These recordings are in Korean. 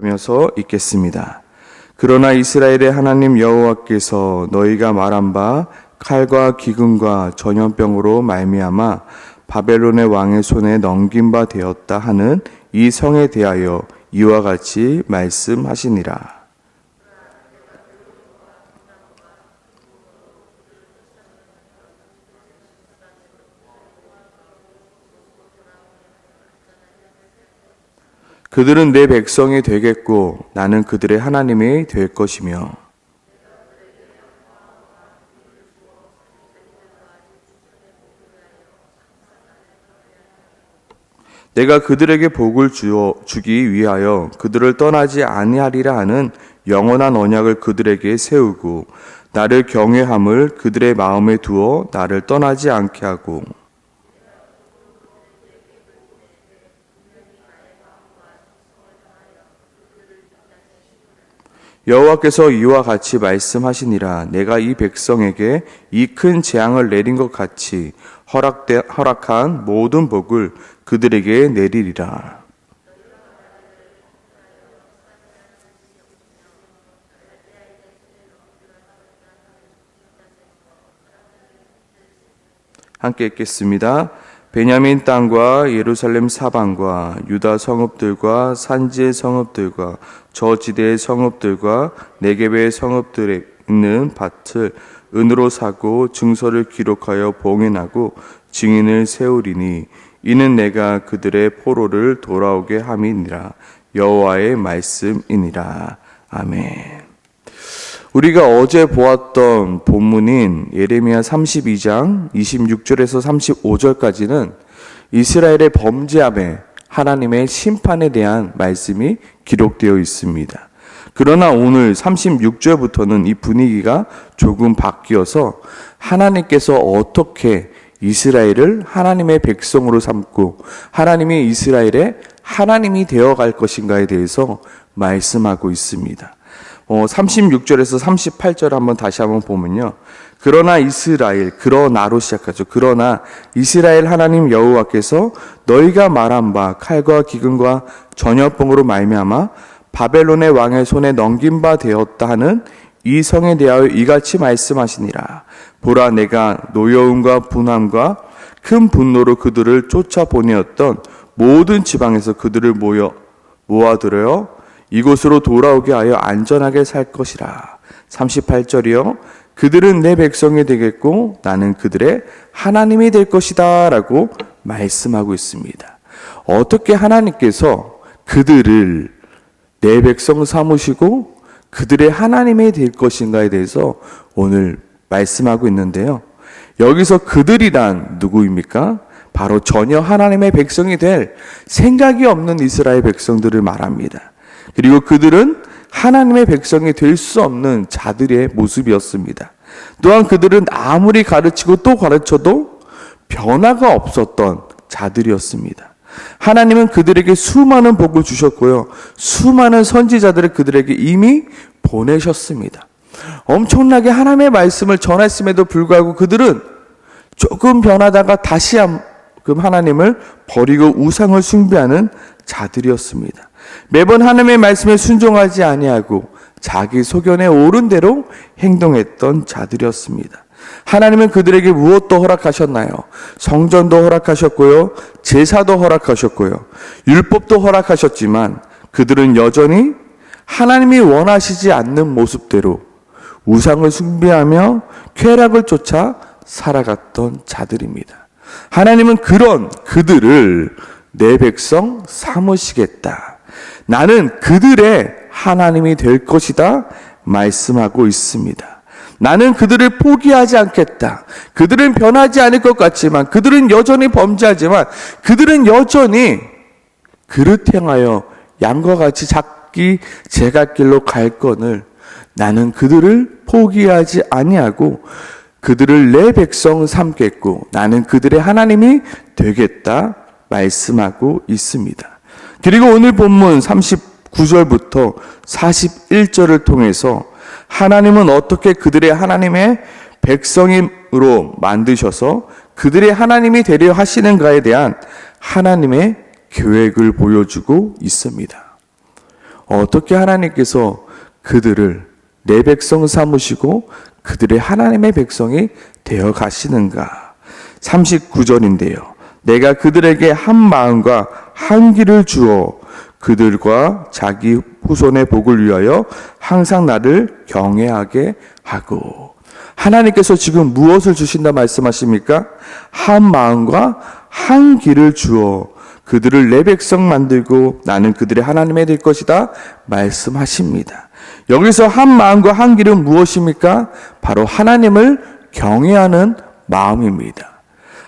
하면서 읽겠습니다. 그러나 이스라엘의 하나님 여호와께서 너희가 말한 바 칼과 기근과 전염병으로 말미암아 바벨론의 왕의 손에 넘긴 바 되었다 하는 이 성에 대하여 이와 같이 말씀하시니라. 그들은 내 백성이 되겠고 나는 그들의 하나님이 될 것이며 내가 그들에게 복을 주기 위하여 그들을 떠나지 아니하리라 하는 영원한 언약을 그들에게 세우고 나를 경외함을 그들의 마음에 두어 나를 떠나지 않게 하고 여호와께서 이와 같이 말씀하시니라. 내가 이 백성에게 이 큰 재앙을 내린 것 같이 허락한 모든 복을 그들에게 내리리라. 함께 읽겠습니다. 베냐민 땅과 예루살렘 사방과 유다 성읍들과 산지의 성읍들과 저지대의 성읍들과 네겝의 성읍들에 있는 밭을 은으로 사고 증서를 기록하여 봉인하고 증인을 세우리니 이는 내가 그들의 포로를 돌아오게 함이니라. 여호와의 말씀이니라. 아멘. 우리가 어제 보았던 본문인 예레미야 32장 26절에서 35절까지는 이스라엘의 범죄함에 하나님의 심판에 대한 말씀이 기록되어 있습니다. 그러나 오늘 36절부터는 이 분위기가 조금 바뀌어서 하나님께서 어떻게 이스라엘을 하나님의 백성으로 삼고 하나님이 이스라엘의 하나님이 되어갈 것인가에 대해서 말씀하고 있습니다. 36절에서 38절 한번 다시 한번 보면요. 그러나 이스라엘, 그러나로 시작하죠. 그러나 이스라엘 하나님 여호와께서 너희가 말한 바 칼과 기근과 전염병으로 말미암아 바벨론의 왕의 손에 넘긴 바 되었다 하는 이 성에 대하여 이같이 말씀하시니라. 보라, 내가 노여움과 분함과 큰 분노로 그들을 쫓아보내었던 모든 지방에서 그들을 모아들여 이곳으로 돌아오게 하여 안전하게 살 것이라. 38절이요. 그들은 내 백성이 되겠고 나는 그들의 하나님이 될 것이다 라고 말씀하고 있습니다. 어떻게 하나님께서 그들을 내 백성 삼으시고 그들의 하나님이 될 것인가에 대해서 오늘 말씀하고 있는데요. 여기서 그들이란 누구입니까? 바로 전혀 하나님의 백성이 될 생각이 없는 이스라엘 백성들을 말합니다. 그리고 그들은 하나님의 백성이 될 수 없는 자들의 모습이었습니다. 또한 그들은 아무리 가르치고 또 가르쳐도 변화가 없었던 자들이었습니다. 하나님은 그들에게 수많은 복을 주셨고요. 수많은 선지자들을 그들에게 이미 보내셨습니다. 엄청나게 하나님의 말씀을 전했음에도 불구하고 그들은 조금 변하다가 다시 하나님을 버리고 우상을 숭배하는 자들이었습니다. 매번 하나님의 말씀에 순종하지 아니하고 자기 소견에 옳은 대로 행동했던 자들이었습니다. 하나님은 그들에게 무엇도 허락하셨나요? 성전도 허락하셨고요. 제사도 허락하셨고요. 율법도 허락하셨지만 그들은 여전히 하나님이 원하시지 않는 모습대로 우상을 숭배하며 쾌락을 쫓아 살아갔던 자들입니다. 하나님은 그런 그들을 내 백성 삼으시겠다. 나는 그들의 하나님이 될 것이다 말씀하고 있습니다. 나는 그들을 포기하지 않겠다. 그들은 변하지 않을 것 같지만, 그들은 여전히 범죄하지만, 그들은 여전히 그릇 행하여 양과 같이 자기 제갓길로 갈 건을 나는 그들을 포기하지 아니하고 그들을 내 백성 삼겠고 나는 그들의 하나님이 되겠다 말씀하고 있습니다. 그리고 오늘 본문 39절부터 41절을 통해서 하나님은 어떻게 그들의 하나님의 백성으로 만드셔서 그들의 하나님이 되려 하시는가에 대한 하나님의 계획을 보여주고 있습니다. 어떻게 하나님께서 그들을 내 백성 삼으시고 그들의 하나님의 백성이 되어 가시는가? 39절인데요. 내가 그들에게 한 마음과 한 길을 주어 그들과 자기 후손의 복을 위하여 항상 나를 경외하게 하고. 하나님께서 지금 무엇을 주신다 말씀하십니까? 한 마음과 한 길을 주어 그들을 내 백성 만들고 나는 그들의 하나님이 될 것이다 말씀하십니다. 여기서 한 마음과 한 길은 무엇입니까? 바로 하나님을 경외하는 마음입니다.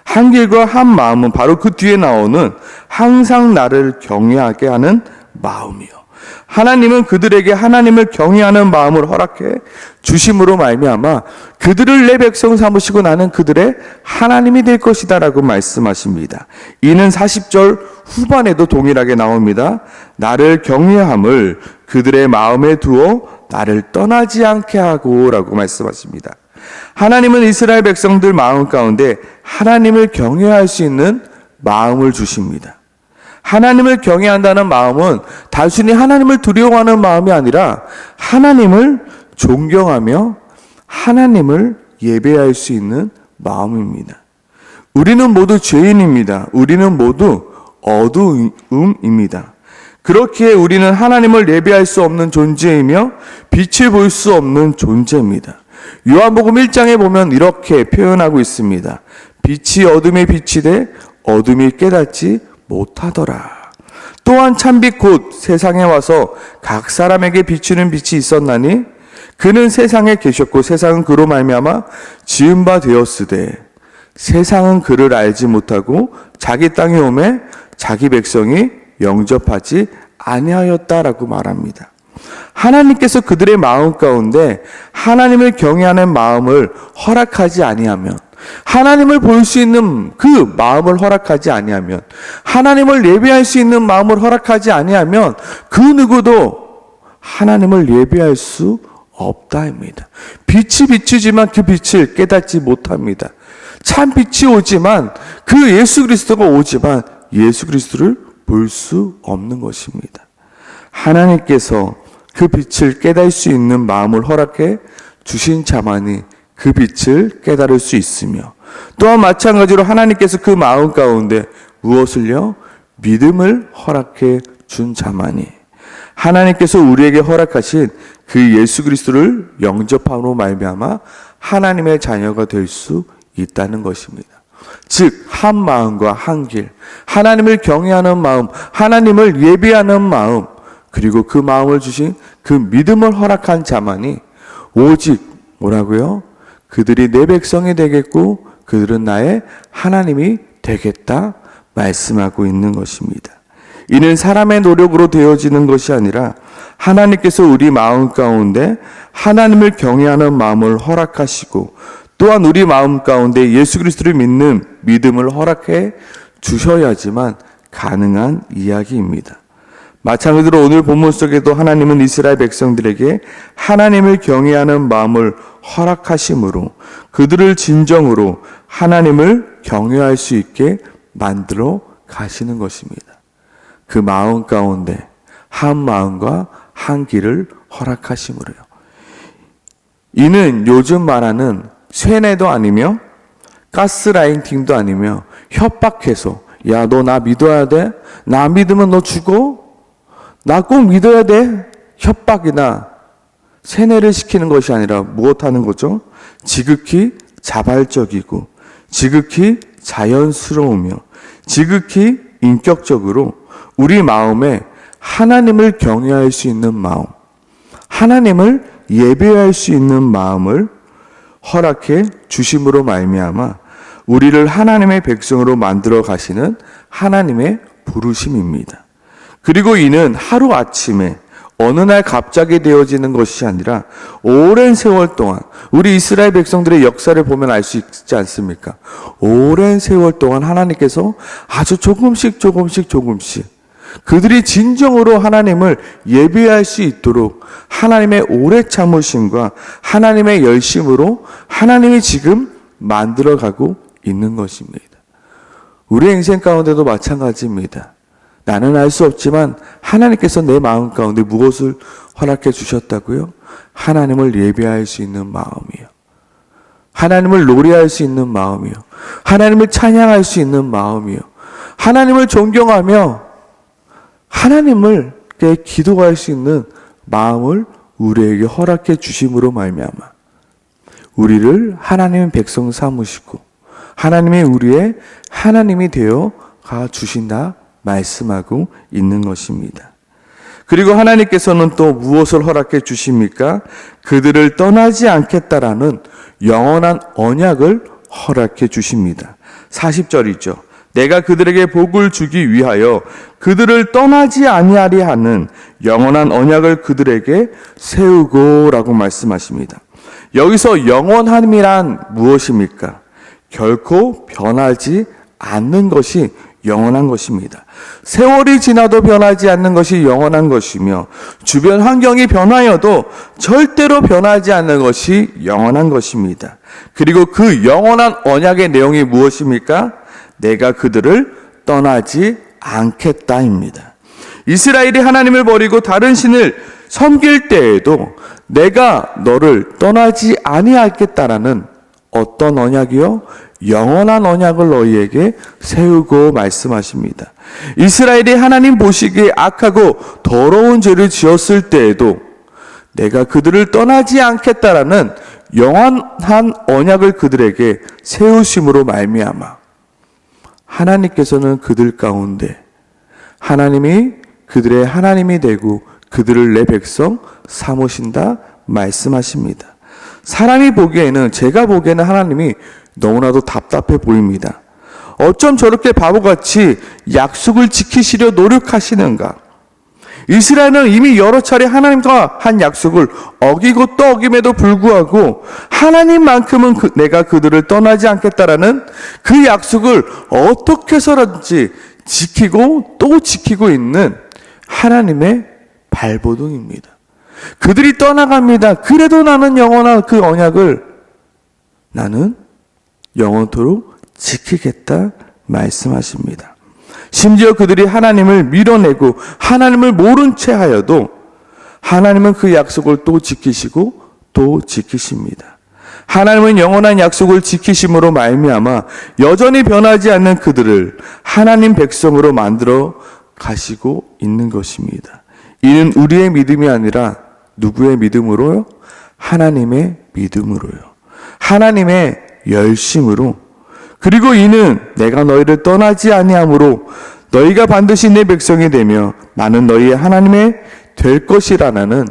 한 길과 한 마음은 바로 그 뒤에 나오는 항상 나를 경외하게 하는 마음이요. 하나님은 그들에게 하나님을 경외하는 마음을 허락해 주심으로 말미암아 그들을 내 백성 삼으시고 나는 그들의 하나님이 될 것이다 라고 말씀하십니다. 이는 40절 후반에도 동일하게 나옵니다. 나를 경외함을 그들의 마음에 두어 나를 떠나지 않게 하고 라고 말씀하십니다. 하나님은 이스라엘 백성들 마음 가운데 하나님을 경외할 수 있는 마음을 주십니다. 하나님을 경외한다는 마음은 단순히 하나님을 두려워하는 마음이 아니라 하나님을 존경하며 하나님을 예배할 수 있는 마음입니다. 우리는 모두 죄인입니다. 우리는 모두 어두움입니다. 그렇기에 우리는 하나님을 예배할 수 없는 존재이며 빛을 볼 수 없는 존재입니다. 요한복음 1장에 보면 이렇게 표현하고 있습니다. 빛이 어둠에 빛이 돼 어둠이 깨닫지 못하더라. 또한 참빛 곧 세상에 와서 각 사람에게 비추는 빛이 있었나니 그는 세상에 계셨고 세상은 그로 말미암아 지은 바 되었으되 세상은 그를 알지 못하고 자기 땅에 오매 자기 백성이 영접하지 아니하였다라고 말합니다. 하나님께서 그들의 마음 가운데 하나님을 경외하는 마음을 허락하지 아니하면, 하나님을 볼 수 있는 그 마음을 허락하지 아니하면, 하나님을 예배할 수 있는 마음을 허락하지 아니하면 그 누구도 하나님을 예배할 수 없다입니다. 빛이 비추지만 그 빛을 깨닫지 못합니다. 참 빛이 오지만 그 예수 그리스도가 오지만 예수 그리스도를 볼 수 없는 것입니다. 하나님께서 그 빛을 깨달을 수 있는 마음을 허락해 주신 자만이 그 빛을 깨달을 수 있으며, 또한 마찬가지로 하나님께서 그 마음 가운데 무엇을요? 믿음을 허락해 준 자만이 하나님께서 우리에게 허락하신 그 예수 그리스도를 영접함으로 말미암아 하나님의 자녀가 될 수 있다는 것입니다. 즉, 한 마음과 한 길, 하나님을 경외하는 마음, 하나님을 예배하는 마음, 그리고 그 마음을 주신 그 믿음을 허락한 자만이 오직 뭐라고요? 그들이 내 백성이 되겠고 그들은 나의 하나님이 되겠다 말씀하고 있는 것입니다. 이는 사람의 노력으로 되어지는 것이 아니라 하나님께서 우리 마음 가운데 하나님을 경외하는 마음을 허락하시고 또한 우리 마음 가운데 예수 그리스도를 믿는 믿음을 허락해 주셔야지만 가능한 이야기입니다. 마찬가지로 오늘 본문 속에도 하나님은 이스라엘 백성들에게 하나님을 경외하는 마음을 허락하심으로 그들을 진정으로 하나님을 경외할 수 있게 만들어 가시는 것입니다. 그 마음 가운데 한 마음과 한 길을 허락하심으로요. 이는 요즘 말하는 쇠뇌도 아니며 가스라이팅도 아니며 협박해서 야, 너 나 믿어야 돼? 나 믿으면 너 죽어? 나 꼭 믿어야 돼? 협박이나 세뇌를 시키는 것이 아니라 무엇하는 거죠? 지극히 자발적이고 지극히 자연스러우며 지극히 인격적으로 우리 마음에 하나님을 경외할 수 있는 마음, 하나님을 예배할 수 있는 마음을 허락해 주심으로 말미암아 우리를 하나님의 백성으로 만들어 가시는 하나님의 부르심입니다. 그리고 이는 하루아침에 어느 날 갑자기 되어지는 것이 아니라 오랜 세월 동안, 우리 이스라엘 백성들의 역사를 보면 알 수 있지 않습니까? 오랜 세월 동안 하나님께서 아주 조금씩 그들이 진정으로 하나님을 예배할 수 있도록 하나님의 오래 참으심과 하나님의 열심으로 하나님이 지금 만들어가고 있는 것입니다. 우리 인생 가운데도 마찬가지입니다. 나는 알 수 없지만 하나님께서 내 마음 가운데 무엇을 허락해 주셨다고요? 하나님을 예배할 수 있는 마음이요. 하나님을 노래할 수 있는 마음이요. 하나님을 찬양할 수 있는 마음이요. 하나님을 존경하며 하나님을 기도할 수 있는 마음을 우리에게 허락해 주심으로 말미암아 우리를 하나님의 백성 삼으시고 하나님의 우리의 하나님이 되어 가 주신다 말씀하고 있는 것입니다. 그리고 하나님께서는 또 무엇을 허락해 주십니까? 그들을 떠나지 않겠다라는 영원한 언약을 허락해 주십니다. 40절이죠. 내가 그들에게 복을 주기 위하여 그들을 떠나지 아니하리 하는 영원한 언약을 그들에게 세우고 라고 말씀하십니다. 여기서 영원함이란 무엇입니까? 결코 변하지 않는 것이 영원한 것입니다. 세월이 지나도 변하지 않는 것이 영원한 것이며 주변 환경이 변하여도 절대로 변하지 않는 것이 영원한 것입니다. 그리고 그 영원한 언약의 내용이 무엇입니까? 내가 그들을 떠나지 않겠다입니다. 이스라엘이 하나님을 버리고 다른 신을 섬길 때에도 내가 너를 떠나지 아니하겠다라는 어떤 언약이요? 영원한 언약을 너희에게 세우고 말씀하십니다. 이스라엘이 하나님 보시기에 악하고 더러운 죄를 지었을 때에도 내가 그들을 떠나지 않겠다라는 영원한 언약을 그들에게 세우심으로 말미암아 하나님께서는 그들 가운데 하나님이 그들의 하나님이 되고 그들을 내 백성 삼으신다 말씀하십니다. 사람이 보기에는 제가 보기에는 하나님이 너무나도 답답해 보입니다. 어쩜 저렇게 바보같이 약속을 지키시려 노력하시는가? 이스라엘은 이미 여러 차례 하나님과 한 약속을 어기고 또 어김에도 불구하고 하나님만큼은 내가 그들을 떠나지 않겠다라는 그 약속을 어떻게 해서든지 지키고 또 지키고 있는 하나님의 발버둥입니다. 그들이 떠나갑니다. 그래도 나는 영원한 그 언약을 나는 영원토록 지키겠다 말씀하십니다. 심지어 그들이 하나님을 밀어내고 하나님을 모른 채 하여도 하나님은 그 약속을 또 지키시고 또 지키십니다. 하나님은 영원한 약속을 지키심으로 말미암아 여전히 변하지 않는 그들을 하나님 백성으로 만들어 가시고 있는 것입니다. 이는 우리의 믿음이 아니라 누구의 믿음으로요? 하나님의 믿음으로요. 하나님의 열심으로. 그리고 이는 내가 너희를 떠나지 아니함으로 너희가 반드시 내 백성이 되며 나는 너희의 하나님의 될 것이라는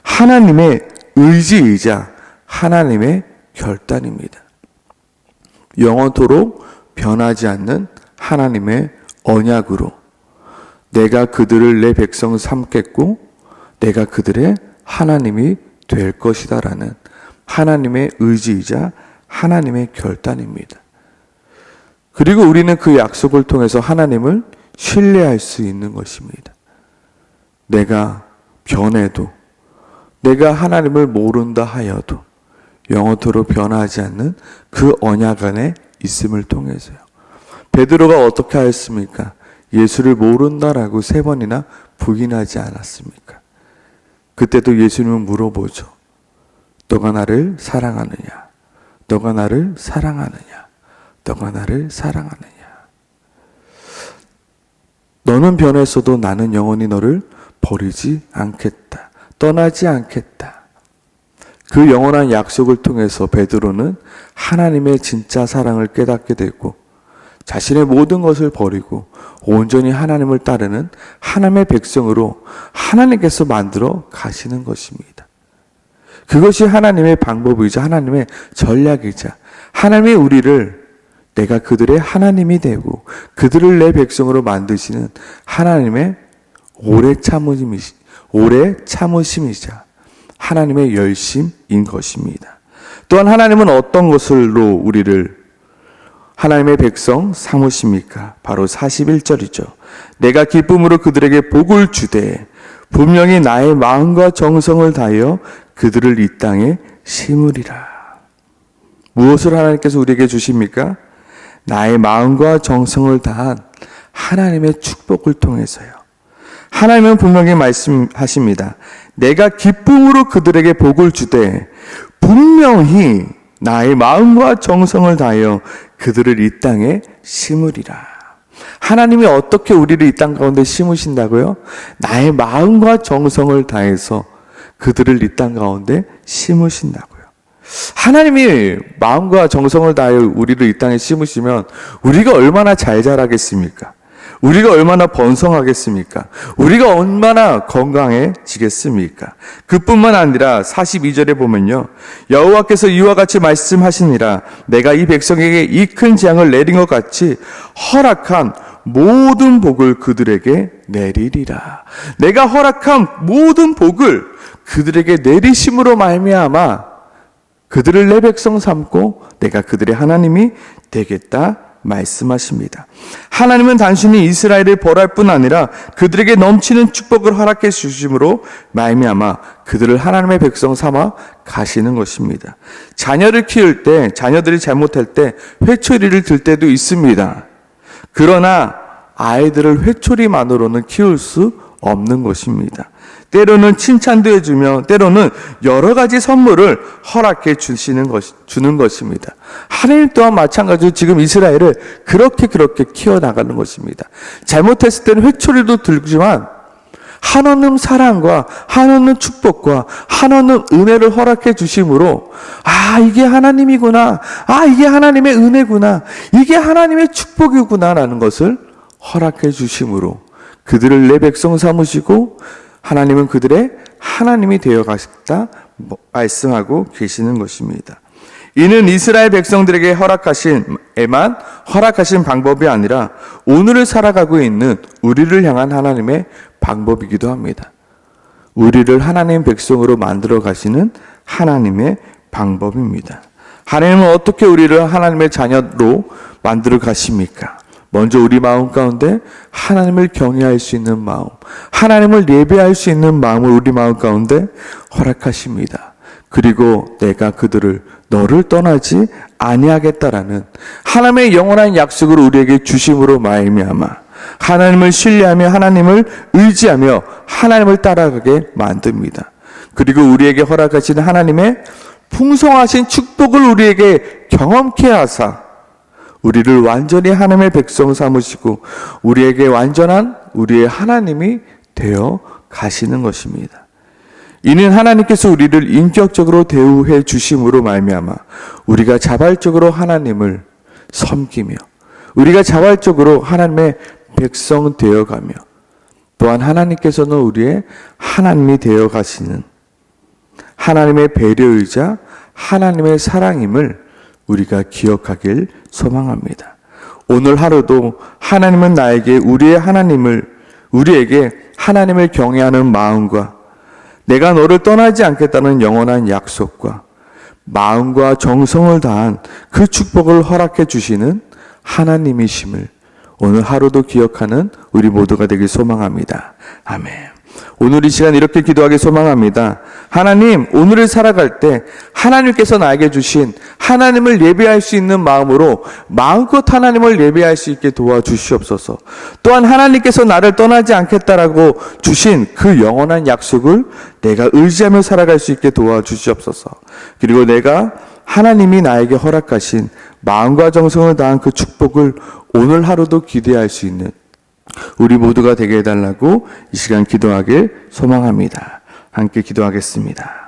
하나님의 의지이자 하나님의 결단입니다. 영원토록 변하지 않는 하나님의 언약으로 내가 그들을 내 백성 삼겠고 내가 그들의 하나님이 될 것이다라는 하나님의 의지이자 하나님의 결단입니다. 그리고 우리는 그 약속을 통해서 하나님을 신뢰할 수 있는 것입니다. 내가 변해도 내가 하나님을 모른다 하여도 영원토록 변하지 않는 그 언약 안에 있음을 통해서요. 베드로가 어떻게 하였습니까? 예수를 모른다라고 3번이나 부인하지 않았습니까? 그때도 예수님은 물어보죠. 너가 나를 사랑하느냐? 너가 나를 사랑하느냐? 너가 나를 사랑하느냐? 너는 변했어도 나는 영원히 너를 버리지 않겠다. 떠나지 않겠다. 그 영원한 약속을 통해서 베드로는 하나님의 진짜 사랑을 깨닫게 되고 자신의 모든 것을 버리고 온전히 하나님을 따르는 하나님의 백성으로 하나님께서 만들어 가시는 것입니다. 그것이 하나님의 방법이자 하나님의 전략이자 하나님의 우리를 내가 그들의 하나님이 되고 그들을 내 백성으로 만드시는 하나님의 오래 참으심이자 하나님의 열심인 것입니다. 또한 하나님은 어떤 것으로 우리를 하나님의 백성 삼으십니까? 바로 41절이죠. 내가 기쁨으로 그들에게 복을 주되 분명히 나의 마음과 정성을 다하여 그들을 이 땅에 심으리라. 무엇을 하나님께서 우리에게 주십니까? 나의 마음과 정성을 다한 하나님의 축복을 통해서요. 하나님은 분명히 말씀하십니다. 내가 기쁨으로 그들에게 복을 주되 분명히 나의 마음과 정성을 다하여 그들을 이 땅에 심으리라. 하나님이 어떻게 우리를 이 땅 가운데 심으신다고요? 나의 마음과 정성을 다해서 그들을 이 땅 가운데 심으신다고요. 하나님이 마음과 정성을 다하여 우리를 이 땅에 심으시면 우리가 얼마나 잘 자라겠습니까? 우리가 얼마나 번성하겠습니까? 우리가 얼마나 건강해지겠습니까? 그뿐만 아니라 42절에 보면요, 여호와께서 이와 같이 말씀하시니라. 내가 이 백성에게 이 큰 재앙을 내린 것 같이 허락한 모든 복을 그들에게 내리리라. 내가 허락한 모든 복을 그들에게 내리심으로 말미암아 그들을 내 백성 삼고 내가 그들의 하나님이 되겠다 말씀하십니다. 하나님은 단순히 이스라엘을 벌할 뿐 아니라 그들에게 넘치는 축복을 허락해 주심으로 말미암아 그들을 하나님의 백성 삼아 가시는 것입니다. 자녀를 키울 때, 자녀들이 잘못할 때 회초리를 들 때도 있습니다. 그러나 아이들을 회초리만으로는 키울 수 없는 것입니다. 때로는 칭찬도 해주며 때로는 여러 가지 선물을 허락해 주는 것입니다. 하나님 또한 마찬가지로 지금 이스라엘을 그렇게 키워나가는 것입니다. 잘못했을 때는 회초리도 들지만 한없는 사랑과 한없는 축복과 한없는 은혜를 허락해 주심으로 이게 하나님이구나, 이게 하나님의 은혜구나, 이게 하나님의 축복이구나 라는 것을 허락해 주심으로 그들을 내 백성 삼으시고 하나님은 그들의 하나님이 되어 가시다 말씀하고 계시는 것입니다. 이는 이스라엘 백성들에게 허락하신 방법이 아니라 오늘을 살아가고 있는 우리를 향한 하나님의 방법이기도 합니다. 우리를 하나님 백성으로 만들어 가시는 하나님의 방법입니다. 하나님은 어떻게 우리를 하나님의 자녀로 만들어 가십니까? 먼저 우리 마음 가운데 하나님을 경외할 수 있는 마음, 하나님을 예배할 수 있는 마음을 우리 마음 가운데 허락하십니다. 그리고 내가 그들을 너를 떠나지 아니하겠다라는 하나님의 영원한 약속을 우리에게 주심으로 말미암아 하나님을 신뢰하며 하나님을 의지하며 하나님을 따라가게 만듭니다. 그리고 우리에게 허락하시는 하나님의 풍성하신 축복을 우리에게 경험케 하사 우리를 완전히 하나님의 백성 삼으시고 우리에게 완전한 우리의 하나님이 되어 가시는 것입니다. 이는 하나님께서 우리를 인격적으로 대우해 주심으로 말미암아 우리가 자발적으로 하나님을 섬기며 우리가 자발적으로 하나님의 백성 되어가며 또한 하나님께서는 우리의 하나님이 되어 가시는 하나님의 배려이자 하나님의 사랑임을 우리가 기억하길 소망합니다. 오늘 하루도 하나님은 나에게 우리에게 하나님을 경외하는 마음과 내가 너를 떠나지 않겠다는 영원한 약속과 마음과 정성을 다한 그 축복을 허락해 주시는 하나님이심을 오늘 하루도 기억하는 우리 모두가 되길 소망합니다. 아멘. 오늘 이 시간 이렇게 기도하기 소망합니다. 하나님, 오늘을 살아갈 때 하나님께서 나에게 주신 하나님을 예배할 수 있는 마음으로 마음껏 하나님을 예배할 수 있게 도와주시옵소서. 또한 하나님께서 나를 떠나지 않겠다라고 주신 그 영원한 약속을 내가 의지하며 살아갈 수 있게 도와주시옵소서. 그리고 내가 하나님이 나에게 허락하신 마음과 정성을 다한 그 축복을 오늘 하루도 기대할 수 있는 우리 모두가 되게 해달라고 이 시간 기도하길 소망합니다. 함께 기도하겠습니다.